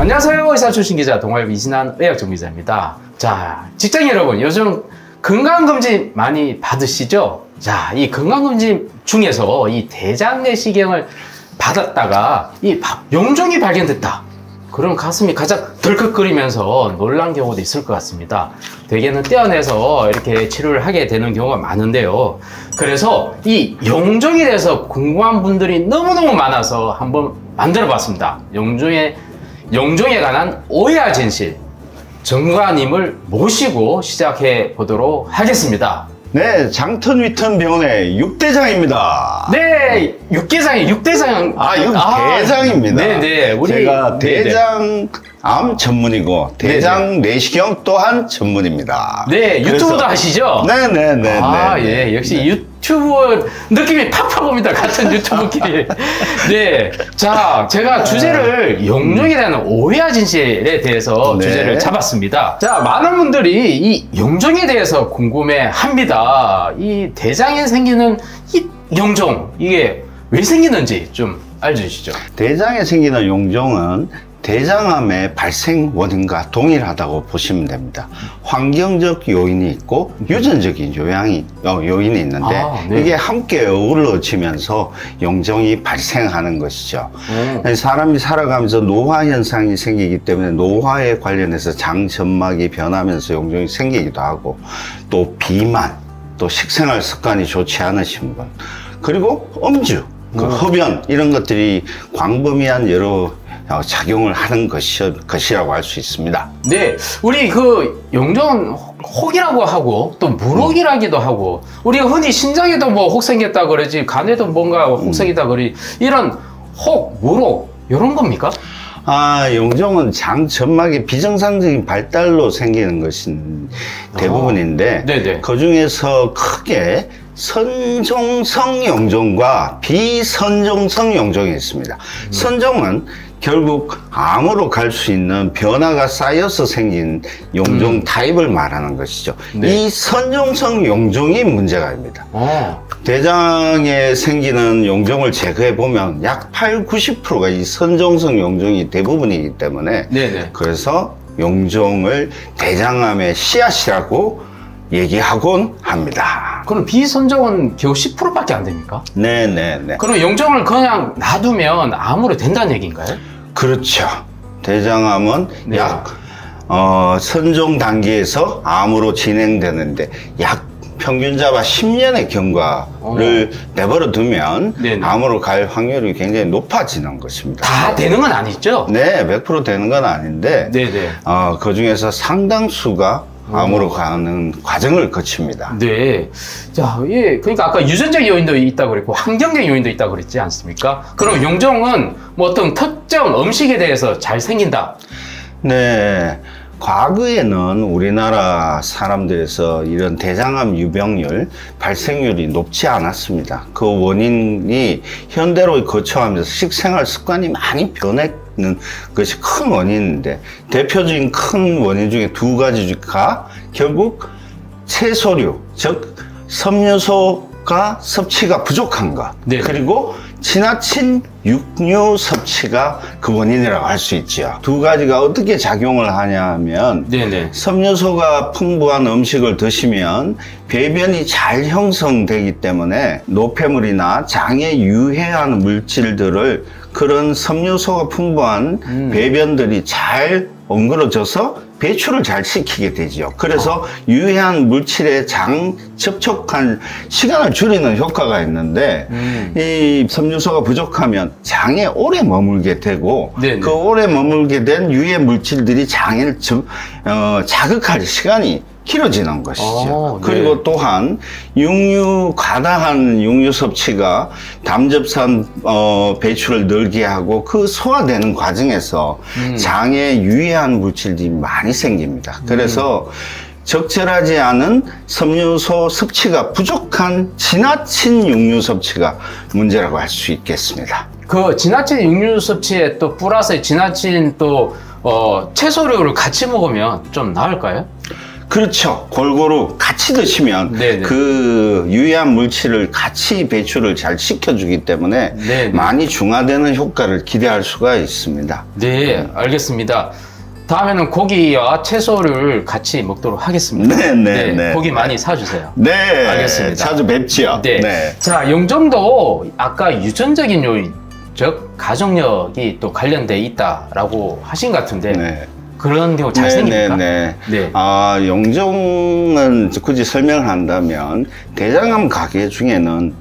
안녕하세요. 의사 출신 기자 동아일보 이신한 의학정비자입니다. 자, 직장인 여러분, 요즘 건강검진 많이 받으시죠? 자, 이 건강검진 중에서 이 대장 내시경을 받았다가 이 용종이 발견됐다. 그럼 가슴이 가장 덜컥거리면서 놀란 경우도 있을 것 같습니다. 대개는 떼어내서 이렇게 치료를 하게 되는 경우가 많은데요. 그래서 이 용종에 대해서 궁금한 분들이 너무너무 많아서 한번 만들어 봤습니다. 용종에 관한 오해와 진실, 전문가님을 모시고 시작해 보도록 하겠습니다. 네, 장턴 위튼 병원의 육대장입니다. 네, 육대장. 대장입니다. 네네. 제가 대장 암 전문이고 대장 내시경 또한 전문입니다. 네, 유튜브도 하시죠? 네네네. 예, 역시 유튜브 느낌이 팍팍 옵니다. 같은 유튜브끼리. 네, 자, 제가 주제를 용종에 대한 오해와 진실에 대해서 주제를 잡았습니다. 자, 많은 분들이 이 용종에 대해서 궁금해 합니다. 이 대장에 생기는 이 용종, 이게 왜 생기는지 좀 알려주시죠. 대장에 생기는 용종은 대장암의 발생 원인과 동일하다고 보시면 됩니다. 환경적 요인이 있고 유전적인 요인이 있는데 이게 함께 어우러지면서 용종이 발생하는 것이죠. 사람이 살아가면서 노화 현상이 생기기 때문에 노화에 관련해서 장점막이 변하면서 용종이 생기기도 하고, 또 비만, 또 식생활 습관이 좋지 않으신 분, 그리고 음주, 흡연, 이런 것들이 광범위한 여러 작용을 하는 것이라고 할 수 있습니다. 네, 우리 그 용종은 혹이라고 하고 또 물혹이라기도 하고, 우리가 흔히 신장에도 뭐 혹 생겼다 그러지, 간에도 뭔가 혹 생겼다 그러지, 이런 혹, 물혹 이런 겁니까? 용종은 장 점막의 비정상적인 발달로 생기는 것인 대부분인데, 그 중에서 크게 선종성 용종과 비선종성 용종이 있습니다. 선종은 결국 암으로 갈 수 있는 변화가 쌓여서 생긴 용종 타입을 말하는 것이죠. 이 선종성 용종이 문제가 됩니다. 대장에 생기는 용종을 제거해 보면 약 80~90%가 이 선종성 용종이 대부분이기 때문에 그래서 용종을 대장암의 씨앗이라고 얘기하곤 합니다. 그럼 비선종은 겨우 10%밖에 안 됩니까? 네네네. 그럼 용종을 그냥 놔두면 암으로 된다는 얘기인가요? 그렇죠. 대장암은 약 선종 단계에서 암으로 진행되는데 약 평균 잡아 10년의 경과를 내버려 두면 암으로 갈 확률이 굉장히 높아지는 것입니다. 다 되는 건 아니죠? 네, 100% 되는 건 아닌데 그 중에서 상당수가 암으로 가는 과정을 거칩니다. 네. 자, 그러니까 아까 유전적 요인도 있다고 그랬고 환경적 요인도 있다고 그랬지 않습니까? 그럼 용종은 뭐 어떤 특정 음식에 대해서 잘 생긴다? 네. 과거에는 우리나라 사람들에서 이런 대장암 유병률, 발생률이 높지 않았습니다. 그 원인이 현대로 거쳐가면서 식생활 습관이 많이 변했는 것이 큰 원인인데, 대표적인 큰 원인 중에 두 가지가 결국 채소류, 즉 섬유소가 섭취가 부족한 것, 그리고 지나친 육류 섭취가 그 원인이라고 할 수 있죠. 두 가지가 어떻게 작용을 하냐면, 섬유소가 풍부한 음식을 드시면 배변이 잘 형성되기 때문에 노폐물이나 장에 유해한 물질들을 그런 섬유소가 풍부한 배변들이 잘 엉그러져서 배출을 잘 시키게 되죠. 그래서 유해한 물질에 장 접촉한 시간을 줄이는 효과가 있는데, 이 섬유소가 부족하면 장에 오래 머물게 되고, 그 오래 머물게 된 유해 물질들이 장을 자극할 시간이 길어지는 것이죠. 그리고 또한 과다한 육류 섭취가 담즙산 배출을 늘게 하고, 그 소화되는 과정에서 장에 유해한 물질들이 많이 생깁니다. 그래서 적절하지 않은 섬유소 섭취가 부족한 지나친 육류 섭취가 문제라고 할 수 있겠습니다. 그 지나친 육류 섭취에 또 플러스 지나친 또 채소류를 같이 먹으면 좀 나을까요? 그렇죠. 골고루 같이 드시면 네네. 그 유해한 물질을 같이 배출을 잘 시켜주기 때문에 네네. 많이 중화되는 효과를 기대할 수가 있습니다. 네, 알겠습니다. 다음에는 고기와 채소를 같이 먹도록 하겠습니다. 네. 고기 많이 사주세요. 네, 알겠습니다. 자주 뵙지요. 네. 자, 용종도 아까 유전적인 요인, 즉 가족력이 또 관련돼 있다라고 하신 것 같은데 네. 그런 경우 잘 생깁니까? 네. 네. 용종은 굳이 설명을 한다면 대장암 가게 중에는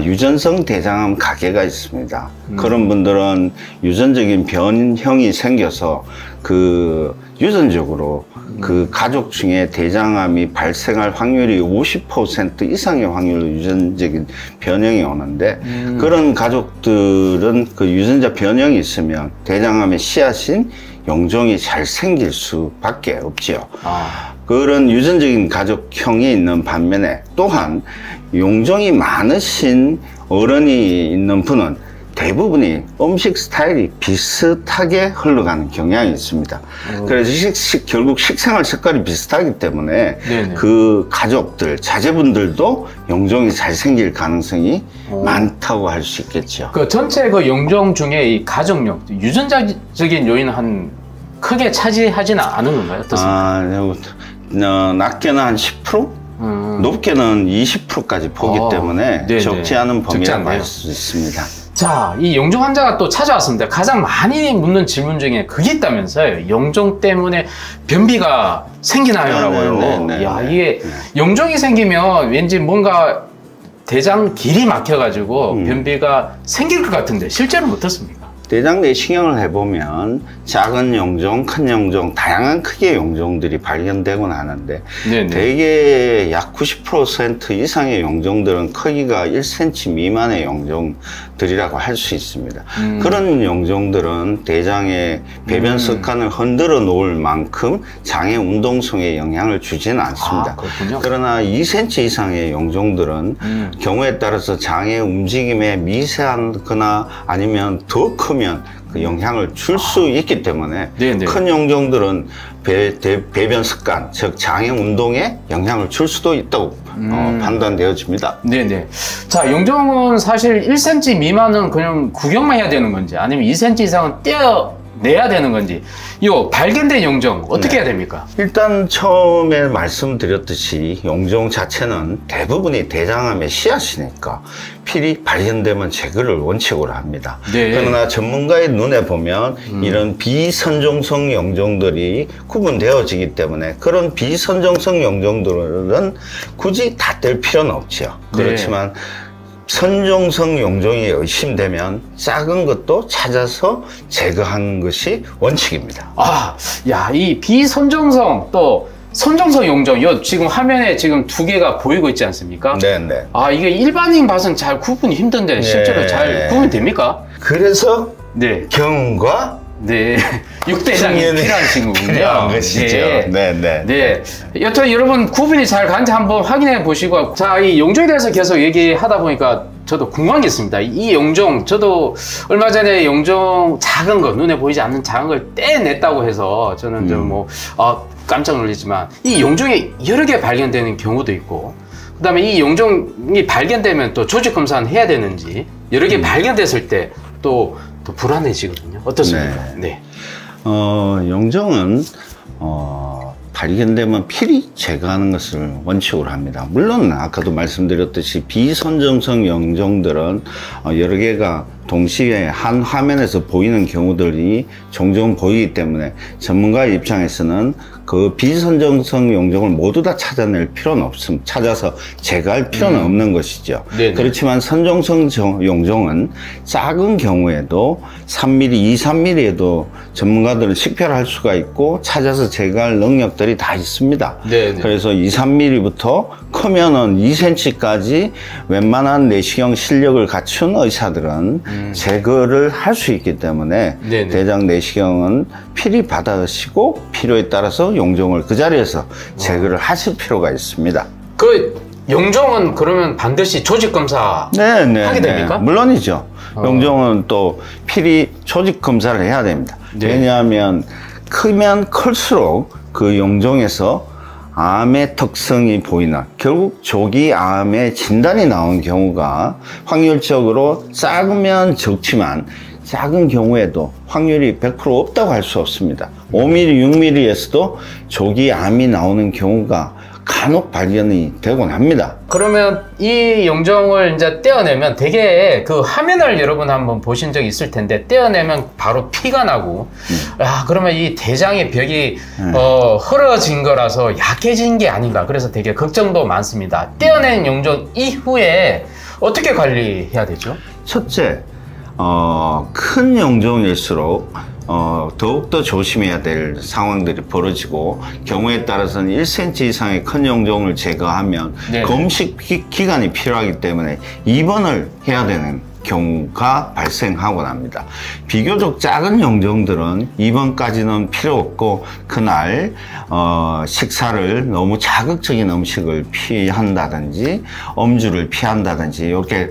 유전성 대장암 가게가 있습니다. 그런 분들은 유전적인 변형이 생겨서 그 유전적으로 그 가족 중에 대장암이 발생할 확률이 50% 이상의 확률로 유전적인 변형이 오는데 그런 가족들은 그 유전자 변형이 있으면 대장암의 씨앗인 용종이 잘 생길 수밖에 없지요. 그런 유전적인 가족형이 있는 반면에 또한 용종이 많으신 어른이 있는 분은 대부분이 음식 스타일이 비슷하게 흘러가는 경향이 있습니다. 그래서 결국 식생활 습관이 비슷하기 때문에 네네. 그 가족들, 자제분들도 용종이 잘 생길 가능성이 많다고 할 수 있겠죠. 그 전체 그 용종 중에 이 가족력, 유전자적인 요인은 한 크게 차지하지는 않은 건가요? 어떻습니까? 낮게는 한 10%? 높게는 20%까지 보기 때문에 네네. 적지 않은 적지 범위라고 않네요. 할 수 있습니다. 자, 이 용종 환자가 또 찾아왔습니다. 가장 많이 묻는 질문 중에 그게 있다면서요. 용종 때문에 변비가 생기나요? 라고요. 야, 이게 용종이 생기면 왠지 뭔가 대장 길이 막혀가지고 변비가 생길 것 같은데 실제로는 어떻습니까? 대장 내시경을 해보면 작은 용종, 큰 용종, 다양한 크기의 용종들이 발견되곤 하는데 네네. 대개 약 90% 이상의 용종들은 크기가 1cm 미만의 용종들이라고 할 수 있습니다. 그런 용종들은 대장의 배변 습관을 흔들어 놓을 만큼 장의 운동성에 영향을 주지는 않습니다. 그렇군요. 그러나 2cm 이상의 용종들은 경우에 따라서 장의 움직임에 미세하거나 아니면 더 크면 그 영향을 줄 수 있기 때문에 네네. 큰 용종들은 배변 습관, 즉 장의 운동에 영향을 줄 수도 있다고 판단되어집니다. 네네. 자, 용종은 사실 1cm 미만은 그냥 구경만 해야 되는 건지 아니면 2cm 이상은 떼어내야 되는 건지 이 발견된 용종 어떻게 해야 됩니까? 일단 처음에 말씀드렸듯이 용종 자체는 대부분이 대장암의 씨앗이니까 필히 발견되면 제거를 원칙으로 합니다. 네. 그러나 전문가의 눈에 보면 이런 비선종성 용종들이 구분되어지기 때문에 그런 비선종성 용종들은 굳이 다 뗄 필요는 없죠. 네. 그렇지만 선종성 용종이 의심되면 작은 것도 찾아서 제거하는 것이 원칙입니다. 야, 이 비선종성 또 선종성 용종, 요 지금 화면에 지금 두 개가 보이고 있지 않습니까? 네네. 이게 일반인 봐서는 잘 구분이 힘든데 실제로 잘 구분이 됩니까? 그래서 네. 경과 네. 육대장이 필요한 친구군요. 필요한 것이죠. 네. 여튼 여러분 구분이 잘 가는지 한번 확인해 보시고, 자, 이 용종에 대해서 계속 얘기하다 보니까 저도 궁금한 게 있습니다. 이 용종, 저도 얼마 전에 용종 작은 거, 눈에 보이지 않는 작은 걸 떼냈다고 해서 저는 좀 깜짝 놀랐지만 이 용종이 여러 개 발견되는 경우도 있고, 그 다음에 이 용종이 발견되면 또 조직 검사는 해야 되는지, 여러 개 발견됐을 때 또 불안해지거든요. 어떻습니까? 네. 용종은 발견되면 필히 제거하는 것을 원칙으로 합니다. 물론 아까도 말씀드렸듯이 비선정성 용종들은 여러 개가 동시에 한 화면에서 보이는 경우들이 종종 보이기 때문에 전문가의 입장에서는 그 비선정성 용종을 모두 다 찾아낼 필요는 없습니다. 찾아서 제거할 필요는 없는 것이죠. 네네. 그렇지만 선종성 용종은 작은 경우에도 3mm, 2, 3mm에도 전문가들은 식별할 수가 있고 찾아서 제거할 능력들이 다 있습니다. 네네. 그래서 2, 3mm부터 크면은 2cm까지 웬만한 내시경 실력을 갖춘 의사들은 제거를 할 수 있기 때문에 네네. 대장 내시경은 필히 받으시고 필요에 따라서 용종을 그 자리에서 제거를 하실 필요가 있습니다. 그 용종은 그러면 반드시 조직 검사 하게 됩니까? 물론이죠. 용종은 또 필히 조직 검사를 해야 됩니다. 네. 왜냐하면 크면 클수록 그 용종에서 암의 특성이 보이는, 결국 조기 암의 진단이 나온 경우가 확률적으로 작으면 적지만 작은 경우에도 확률이 100% 없다고 할 수 없습니다. 5mm, 6mm에서도 조기 암이 나오는 경우가 간혹 발견이 되곤 합니다. 그러면 이 용종을 이제 떼어내면 되게 그 화면을 여러분 한번 보신 적이 있을 텐데 떼어내면 바로 피가 나고 그러면 이 대장의 벽이 헐어진 거라서 약해진 게 아닌가, 그래서 되게 걱정도 많습니다. 떼어낸 용종 이후에 어떻게 관리해야 되죠? 첫째, 큰 용종일수록 더욱더 조심해야 될 상황들이 벌어지고, 경우에 따라서는 1cm 이상의 큰 용종을 제거하면 네. 검식 기간이 필요하기 때문에 입원을 해야 되는 경우가 발생하곤 합니다. 비교적 작은 용종들은 입원까지는 필요 없고, 그날 식사를 너무 자극적인 음식을 피한다든지 음주를 피한다든지 이렇게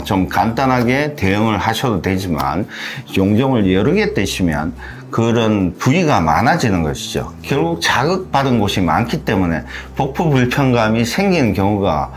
좀 간단하게 대응을 하셔도 되지만, 용종을 여러 개 떼시면 그런 부위가 많아지는 것이죠. 결국 자극받은 곳이 많기 때문에 복부 불편감이 생기는 경우가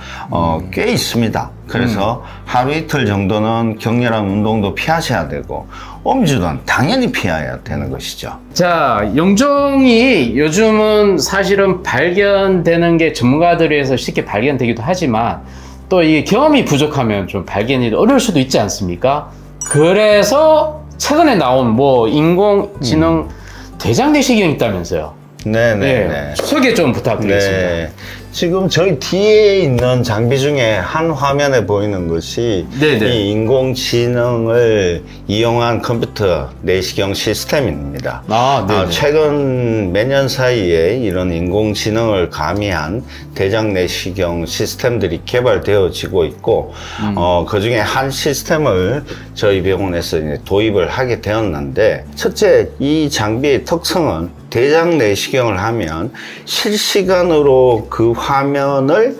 꽤 있습니다. 그래서 하루 이틀 정도는 격렬한 운동도 피하셔야 되고, 음주는 당연히 피해야 되는 것이죠. 자, 용종이 요즘은 사실은 발견되는 게 전문가들에 의해서 쉽게 발견되기도 하지만 또 이 경험이 부족하면 좀 발견이 어려울 수도 있지 않습니까? 그래서 최근에 나온 뭐 인공지능 대장 내시경이 있다면서요? 네네. 소개 좀 부탁드리겠습니다. 네. 지금 저희 뒤에 있는 장비 중에 한 화면에 보이는 것이 네네. 이 인공지능을 이용한 컴퓨터 내시경 시스템입니다. 네네. 최근 몇 년 사이에 이런 인공지능을 가미한 대장 내시경 시스템들이 개발되어지고 있고, 그 중에 한 시스템을 저희 병원에서 이제 도입을 하게 되었는데, 첫째, 이 장비의 특성은 대장 내시경을 하면 실시간으로 그 화면을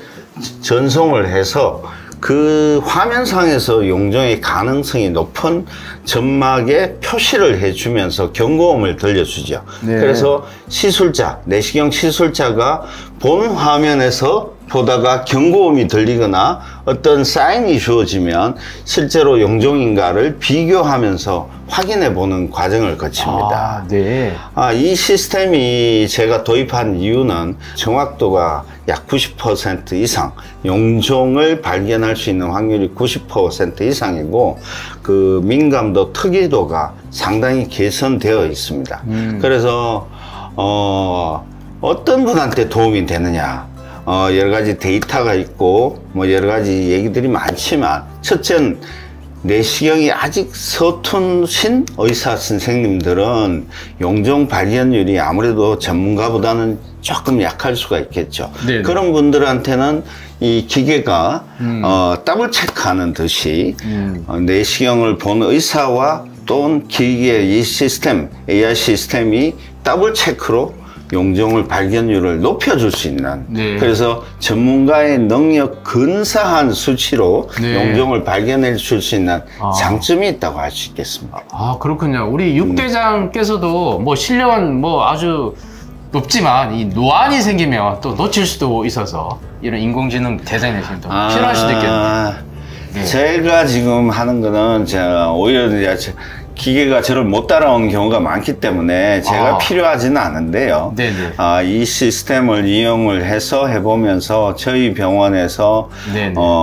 전송을 해서 그 화면상에서 용종의 가능성이 높은 점막에 표시를 해주면서 경고음을 들려주죠. 네. 그래서 시술자, 내시경 시술자가 본 화면에서 보다가 경고음이 들리거나 어떤 사인이 주어지면 실제로 용종인가를 비교하면서 확인해 보는 과정을 거칩니다. 네. 이 시스템이 제가 도입한 이유는 정확도가 약 90% 이상, 용종을 발견할 수 있는 확률이 90% 이상이고, 그 민감도, 특이도가 상당히 개선되어 있습니다. 그래서 어떤 분한테 도움이 되느냐, 여러 가지 데이터가 있고 뭐 여러 가지 얘기들이 많지만, 첫째는 내시경이 아직 서툰신 의사 선생님들은 용종 발견율이 아무래도 전문가보다는 조금 약할 수가 있겠죠. 네네. 그런 분들한테는 이 기계가 더블 체크하는 듯이 내시경을 본 의사와 또는 기계의 이 시스템, AI 시스템이 더블 체크로 용종을 발견율을 높여줄 수 있는, 네. 그래서 전문가의 능력 근사한 수치로 네. 용종을 발견해 줄 수 있는 장점이 있다고 할 수 있겠습니다. 그렇군요. 우리 육대장께서도 뭐 실력은 뭐 아주 높지만 이 노안이 생기면 또 놓칠 수도 있어서 이런 인공지능 대장 내시경도 필요할 수도 있겠네요. 네. 제가 지금 하는 거는 제가 오히려 이제 기계가 저를 못 따라오는 경우가 많기 때문에 제가 필요하지는 않은데요. 네네. 이 시스템을 이용을 해서 해보면서 저희 병원에서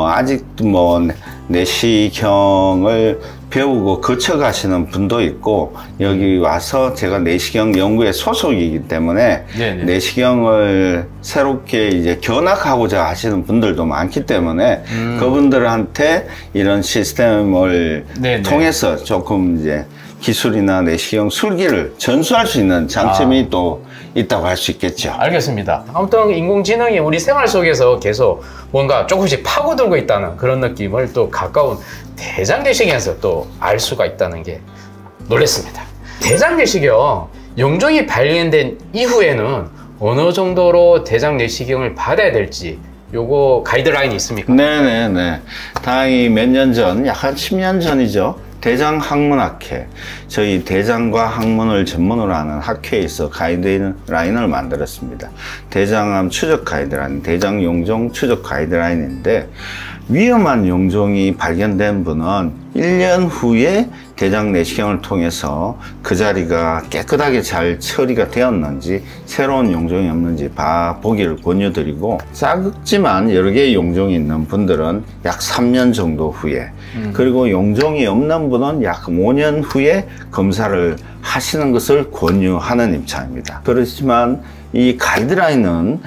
아직도 뭐 내시경을 배우고 거쳐가시는 분도 있고, 여기 와서 제가 내시경 연구에 소속이기 때문에 네네. 내시경을 새롭게 이제 견학하고자 하시는 분들도 많기 때문에 그분들한테 이런 시스템을 네네. 통해서 조금 이제 기술이나 내시경 술기를 전수할 수 있는 장점이 또 있다고 할 수 있겠죠. 알겠습니다. 아무튼 인공지능이 우리 생활 속에서 계속 뭔가 조금씩 파고들고 있다는 그런 느낌을 또 가까운 대장 내시경에서 또 알 수가 있다는 게 놀랐습니다. 대장 내시경 용종이 발견된 이후에는 어느 정도로 대장 내시경을 받아야 될지 요거 가이드라인이 있습니까? 네네네. 다행히 몇 년 전, 약 한 10년 전이죠. 대장 학문학회, 저희 대장과 학문을 전문으로 하는 학회에서 가이드라인을 만들었습니다. 대장암 추적 가이드라인, 대장 용종 추적 가이드라인인데, 위험한 용종이 발견된 분은 1년 후에 대장 내시경을 통해서 그 자리가 깨끗하게 잘 처리가 되었는지, 새로운 용종이 없는지 보기를 권유드리고, 작지만 여러 개의 용종이 있는 분들은 약 3년 정도 후에, 그리고 용종이 없는 분은 약 5년 후에 검사를 하시는 것을 권유하는 입장입니다. 그렇지만 이 가이드라인은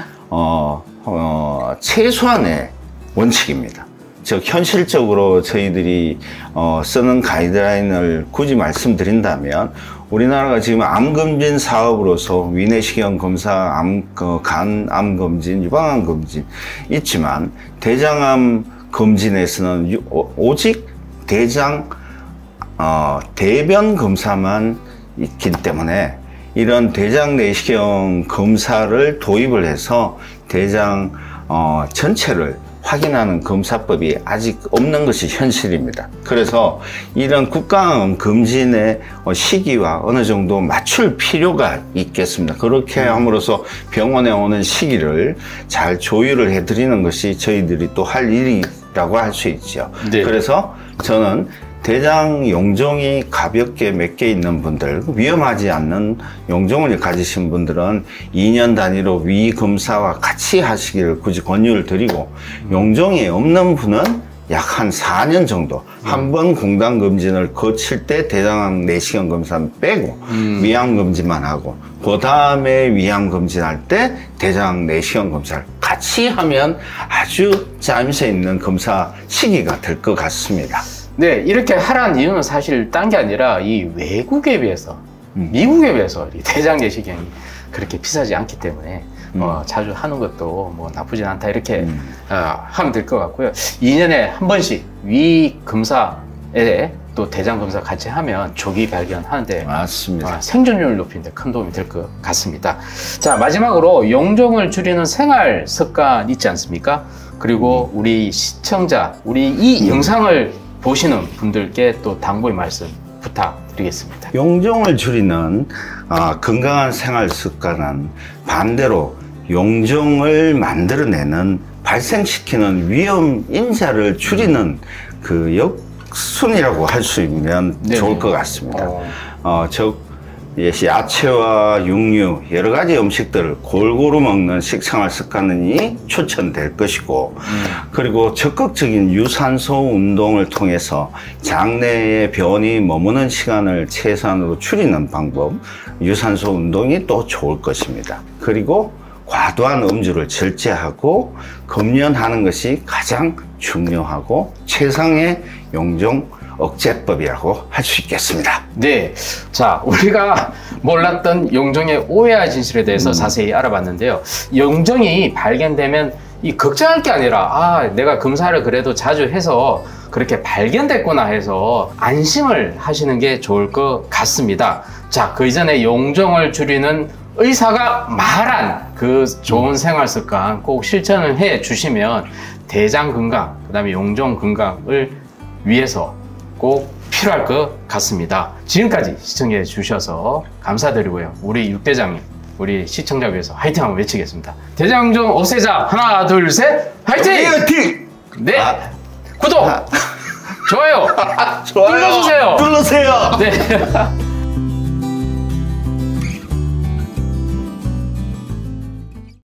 최소한의 원칙입니다. 즉 현실적으로 저희들이 쓰는 가이드라인을 굳이 말씀드린다면, 우리나라가 지금 암검진 사업으로서 위내시경 검사, 간암 검진, 유방암 검진 있지만, 대장암 검진에서는 오직 대변 검사만 있기 때문에, 이런 대장 내시경 검사를 도입을 해서 대장 전체를 확인하는 검사법이 아직 없는 것이 현실입니다. 그래서 이런 국가암 검진의 시기와 어느 정도 맞출 필요가 있겠습니다. 그렇게 함으로써 병원에 오는 시기를 잘 조율을 해드리는 것이 저희들이 또 할 일이라고 할 수 있죠. 네. 그래서 저는 대장 용종이 가볍게 몇 개 있는 분들, 위험하지 않는 용종을 가지신 분들은 2년 단위로 위 검사와 같이 하시기를 굳이 권유를 드리고, 용종이 없는 분은 약 한 4년 정도 한 번 공단 검진을 거칠 때 대장암 내시경 검사는 빼고 위암 검진만 하고, 그 다음에 위암 검진할 때 대장 내시경 검사를 같이 하면 아주 짜임새 있는 검사 시기가 될 것 같습니다. 네, 이렇게 하라는 이유는 사실 딴 게 아니라 이 외국에 비해서, 미국에 비해서 이 대장 내시경이 그렇게 비싸지 않기 때문에 자주 하는 것도 뭐 나쁘진 않다, 이렇게 하면 될 것 같고요. 2년에 한 번씩 위 검사에 또 대장 검사 같이 하면 조기 발견하는데 맞습니다. 생존율 높이는데 큰 도움이 될 것 같습니다. 자, 마지막으로 용종을 줄이는 생활 습관 있지 않습니까? 그리고 우리 시청자, 우리 이 영상을 보시는 분들께 또 당부의 말씀 부탁드리겠습니다. 용종을 줄이는 건강한 생활 습관은 반대로 용종을 만들어내는, 발생시키는 위험 인자를 줄이는 그 역순이라고 할 수 있으면 좋을 것 같습니다. 즉 야채와 육류, 여러 가지 음식들을 골고루 먹는 식생활 습관이 추천될 것이고, 그리고 적극적인 유산소 운동을 통해서 장내에 변이 머무는 시간을 최소한으로 줄이는 방법, 유산소 운동이 또 좋을 것입니다. 그리고 과도한 음주를 절제하고 금연하는 것이 가장 중요하고 최상의 용종 억제법이라고 할 수 있겠습니다. 네. 자, 우리가 몰랐던 용종의 오해와 진실에 대해서 자세히 알아봤는데요. 용종이 발견되면 이 걱정할 게 아니라, 내가 검사를 그래도 자주 해서 그렇게 발견됐구나 해서 안심을 하시는 게 좋을 것 같습니다. 자, 그 이전에 용종을 줄이는 의사가 말한 그 좋은 생활 습관 꼭 실천을 해 주시면 대장 건강, 그 다음에 용종 건강을 위해서 꼭 필요할 것 같습니다. 지금까지 시청해 주셔서 감사드리고요. 우리 육대장님, 우리 시청자 위해서 화이팅 한번 외치겠습니다. 대장용 없애자. 하나, 둘, 셋. 화이팅! 네. 구독, 좋아요, 좋아요. 눌러주세요. 눌러주세요. 네.